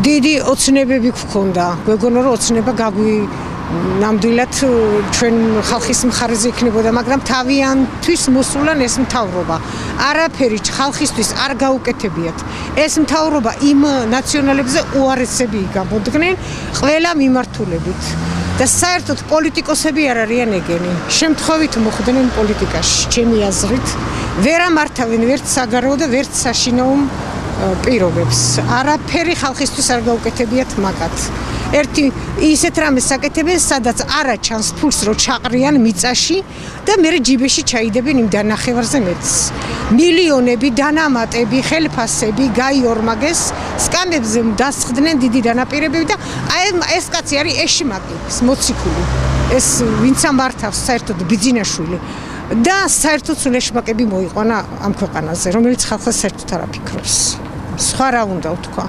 დიდი ოცნებები გქონდა. გვეგონა რომ ოცნება ნამდვილად ჩვენ ხალხის მხარეზე იქნებოდა, მაგრამ თავიანთვის მოსულან ეს მთავრობა. არაფერი ხალხისთვის არ გაუკეთებიათ. ეს მთავრობა იმ ნაციონალებზე უარესები გამოდგნენ ყველა მიმართულებით. და საერთოდ პოლიტიკოსები არ არიან ეგენი. შემთხვევით მოხვდნენ პოლიტიკაში, ჩემი აზრით. ვერ ამართავენ ვერც საგარეო და ვერც საშინაო პირობებს. არაფერი ხალხისთვის არ გაუკეთებიათ მაგათ. ერთი ისეთ რამეს აკეთებენ, სადაც არა ჩანს ფულს რო ჩაყრიან მიწაში და მე ჯიბეში ჩაიდებენ იმ დანახევარზე მეტს. მილიონები დანამატები, ხელფასები გაიორმაგეს, სკამებზე დასხდნენ დიდი დანაპირებები და ეს კაცი არის ეშმაკი, მოციქული. ეს ვინც ამართავს საერთოდ ბიძინაშვილი და საერთოდ სულ ეშმაკები მოიყვანა ამ ქვეყანაზე, რომელიც ხალხს საერთოდ არ აფიქრებს. სხვა რა უნდა ვთქვა.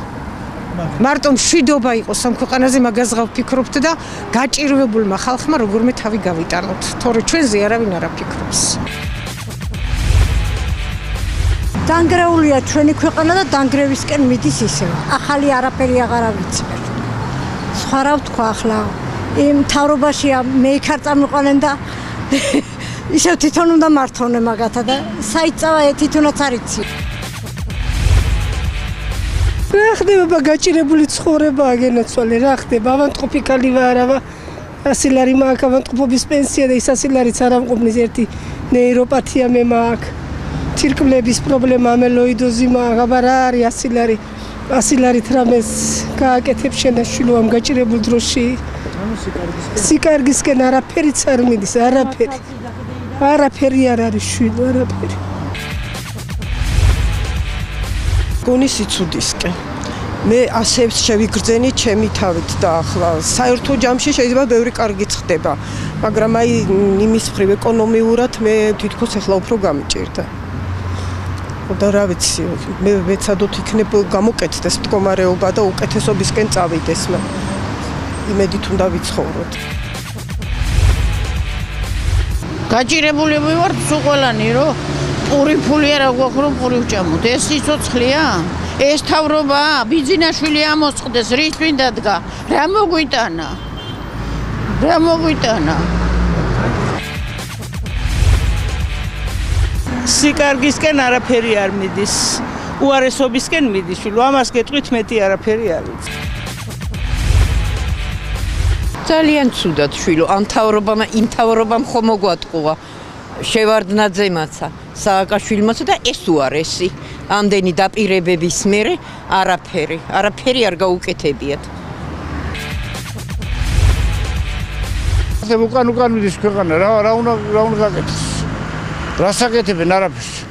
მარტო მშვიდობა იყოს ამ ქვეყანაზე, მაგას გავფიქრობთ და გაჭირვებულმა ხალხმა როგორმე თავი გავიტანოთ, თორე ჩვენზე არავინ არ აფიქრობს. დანგრეულია ჩვენი ქვეყანა და დანგრევისკენ მიდის ისევ. ახალი არაფერი აღარ ავიწყებ. სხვა რა ვთქვა ახლა, იმ მთავრობაშია მე იქ არ წამიყვანენ და ისევ თვითონ უნდა მართოვნე მაგათა და საიწავა თვითონაც არ იცი. რა ხდება გაჭირებული ცხოვრებაა გენაცვალე, რა ხდება? ავანტყოფი ქალი ვარ, 100 ლარი მაქვს ავანტყოფობის პენსია და ის 100 ლარიც არ ამყოფნის ერთი ნეიროპათია მე მაქვს. თირკმლების პრობლემა, ამელოიდოზი მაქვს, აბა რა არის 100 ლარი? 100 ლარით რამეს გააკეთებ შენაშვილო ამ გაჭირებულ დროში? სიკარგისკენ არაფერიც არ მიდის, არაფერი. არაფერი არ არის შვილო, არაფერი. გონი სიცუდისკენ. მე ასეც შევიგრძენი ჩემი თავით და ახლა საერთო ჯამში შეიძლება ბევრი კარგიც ხდება, მაგრამ აი იმის მხრივ ეკონომიურად მე თვითონ ახლა უფრო გამიჭირდა. და რა ვიცი, მე მეცადოთ იქნებ გამოკეთდეს მდგომარეობა და უკეთესობისკენ წავიდეს, იმედით უნდა ვიცხოვროთ. გაჭირებული ვარ სულ ყველანი, რომ პური ფული არა გვაქვს რომ პური ვჭამოთ. ეს სიცოცხლეა? ეს თავრობა ბიძინაშვილი ამოწყდეს, რის წინ დადგა? რა მოგვიტანა? რა მოგვიტანა? სიკარგისკენ არაფერი არ მიდის. უარესობისკენ მიდის, შვილო, ამას გეტყვით მეტი არაფერი არ ვიცი. ძალიან ცუდად შვილო, ამ თავრობამ იმ თავრობამ ხომ მოგვატყუა. შევარდნაძემაცა, სააკაშვილმაცა და ეს უარესი. ამდენი დაპირებების მერე არაფერი არ გაუკეთებიათ. უკან მიდის ქვეყანა, რა უნდა გაკეთდეს? რას აკეთებენ არაფერს?